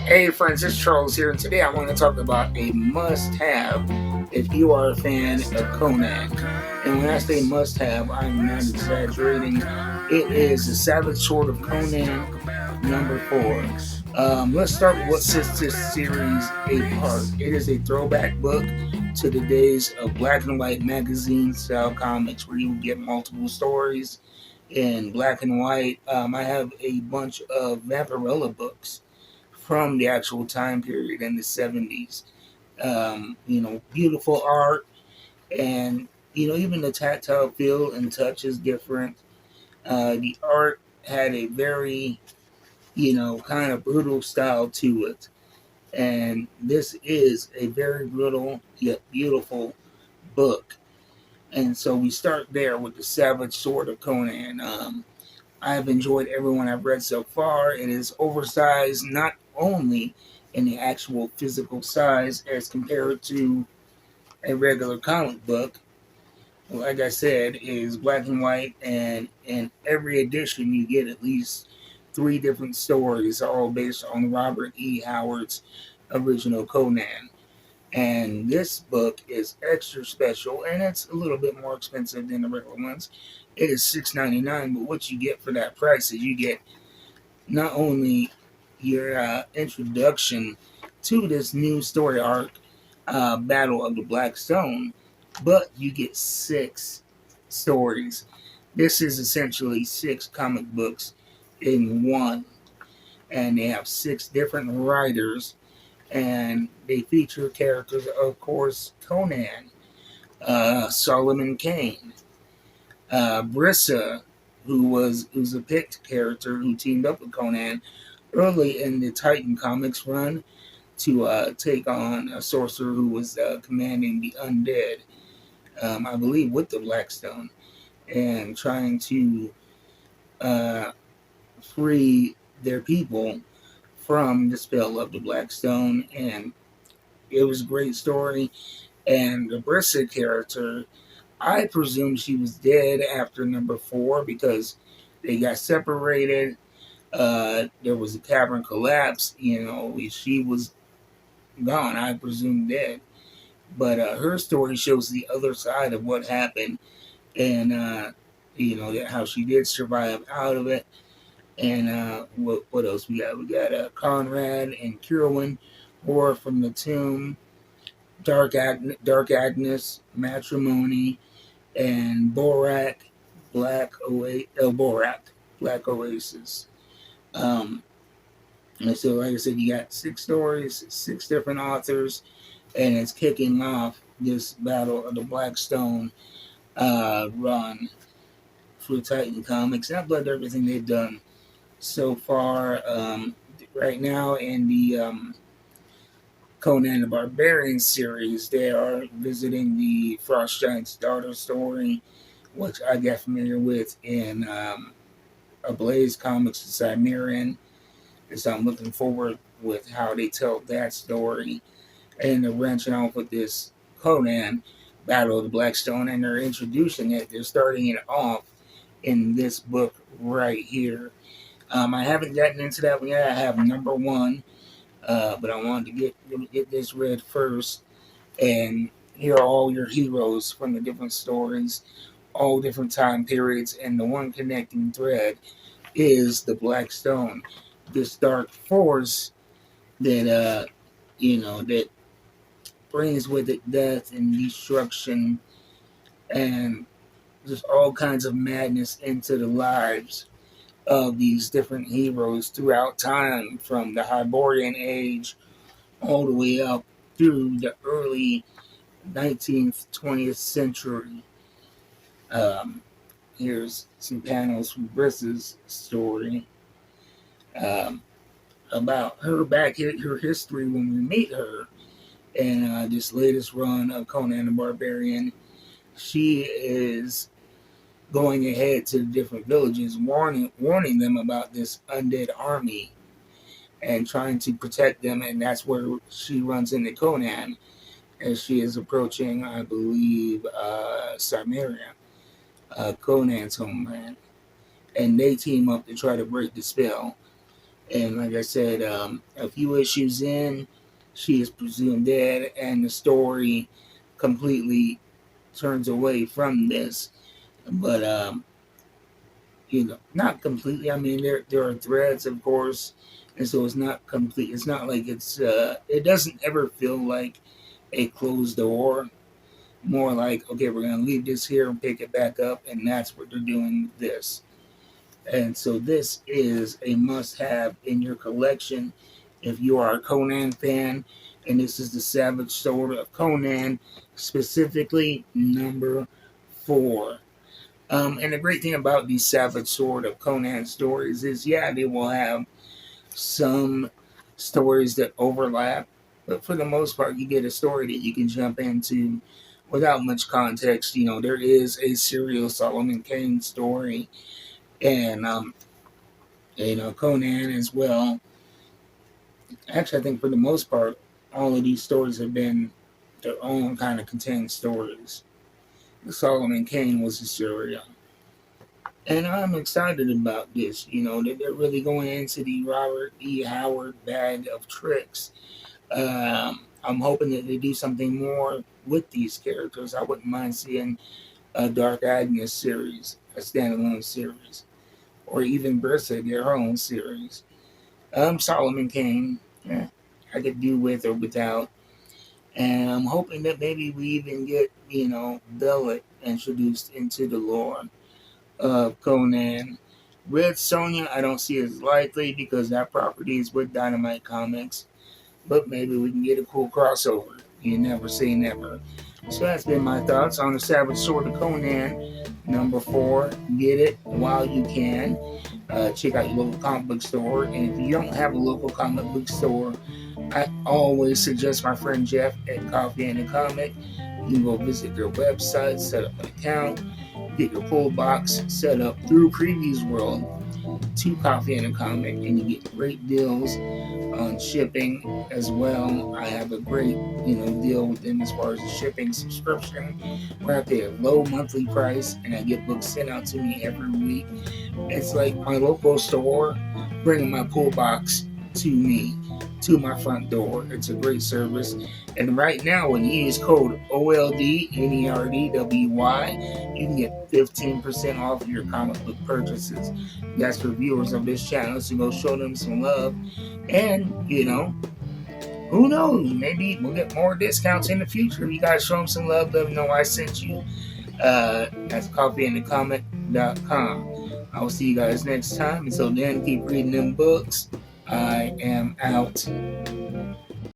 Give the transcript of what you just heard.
Hey friends, it's Charles here, and today I want to talk about a must-have if you are a fan of Conan. And when I say must-have, I'm not exaggerating. It is The Savage Sword of Conan, number 4. Let's start with what sets this series apart. It is a throwback book to the days of black and white magazine-style comics where you get multiple stories in black and white. I have a bunch of Vampirella books from the actual time period in the 70s. Beautiful art, and even the tactile feel and touch is different. The art had a very, kind of brutal style to it. And this is a very brutal yet beautiful book. And so we start there with the Savage Sword of Conan. I've enjoyed everyone I've read so far. It is oversized not only in the actual physical size as compared to a regular comic book. Like I said, is black and white, and in every edition you get at least 3 different stories, all based on Robert E. Howard's original Conan. And this book is extra special, and it's a little bit more expensive than the regular ones. It is $6.99, but what you get for that price is you get not only your introduction to this new story arc, Battle of the Black Stone, but you get 6 stories. This is essentially 6 comic books in one, and they have 6 different writers, and they feature characters, of course, Conan, Solomon Kane, Brissa, who's a picked character who teamed up with Conan early in the Titan Comics run to take on a sorcerer who was commanding the undead, I believe, with the Blackstone, and trying to uh, free their people from the spell of the Blackstone. And it was a great story. And the Brissa character, I presume she was dead after number 4 because they got separated. There was a cavern collapse. She was gone, I presume dead. But her story shows the other side of what happened, and how she did survive out of it. And what else we got? We got Conrad and Kirwin, Horror from the Tomb, Dark Agnes, Matrimony, and Borak, Black Oasis. Um, and so, like I said, you got 6 stories, 6 different authors, and it's kicking off this Battle of the Blackstone run for Titan Comics. And I've loved everything they've done so far. Right now, in the Conan the Barbarian series, they are visiting the Frost Giant's daughter story, which I got familiar with in Ablaze Comics, the Cimmerian. So I'm looking forward with how they tell that story. And they're branching off with this Conan Battle of the Blackstone, and they're introducing it. They're starting it off in this book right here. I haven't gotten into that one yet. I have number 1, but I wanted to get this read first and hear all your heroes from the different stories, all different time periods, and the one connecting thread is the Black Stone, this dark force that that brings with it death and destruction and just all kinds of madness into the lives of these different heroes throughout time, from the Hyborian age all the way up through the early 19th, 20th century. Um, Here's some panels from Brissa's story um, about her back, her history when we meet her, and this latest run of Conan the Barbarian. She is going ahead to the different villages, warning them about this undead army and trying to protect them. And that's where she runs into Conan as she is approaching, I believe, Cimmeria, Conan's homeland. And they team up to try to break the spell. And like I said, a few issues in, she is presumed dead, and the story completely turns away from this. But not completely. I mean, there are threads, of course, and so it's not complete. It's not like it doesn't ever feel like a closed door. More like, okay, we're gonna leave this here and pick it back up, and that's what they're doing with this. And so this is a must-have in your collection if you are a Conan fan. And this is the Savage Sword of Conan, specifically number 4. And the great thing about these Savage Sword of Conan stories is, yeah, they will have some stories that overlap, but for the most part, you get a story that you can jump into without much context. There is a serial Solomon Kane story, and Conan as well. Actually, I think for the most part, all of these stories have been their own kind of contained stories. Solomon Kane was a serial. And I'm excited about this. That they're really going into the Robert E. Howard bag of tricks. I'm hoping that they do something more with these characters. I wouldn't mind seeing a Dark Agnes series, a standalone series, or even Bertha, their own series. Solomon Kane, I could do with or without. And I'm hoping that maybe we even get, Bellet introduced into the lore of Conan. Red Sonja, I don't see as likely because that property is with Dynamite Comics. But maybe we can get a cool crossover. You never say never. So that's been my thoughts on the Savage Sword of Conan, number 4. Get it while you can. Check out your local comic book store. And if you don't have a local comic book store, I always suggest my friend Jeff at Coffee and a Comic. You can go visit their website, set up an account, get your pull box set up through Previews World to Coffee and a Comic, and you get great deals on shipping as well. I have a great, deal with them as far as the shipping subscription, where I pay a low monthly price and I get books sent out to me every week. It's like my local store bringing my pull box to me, to my front door. It's a great service. And right now, when you use code OLDNERDWY, you can get 15% off your comic book purchases. That's for viewers of this channel, so go show them some love. And, who knows? Maybe we'll get more discounts in the future. You guys show them some love, let them know I sent you. That's coffeeandthecomic.com. I will see you guys next time. Until then, keep reading them books. I am out.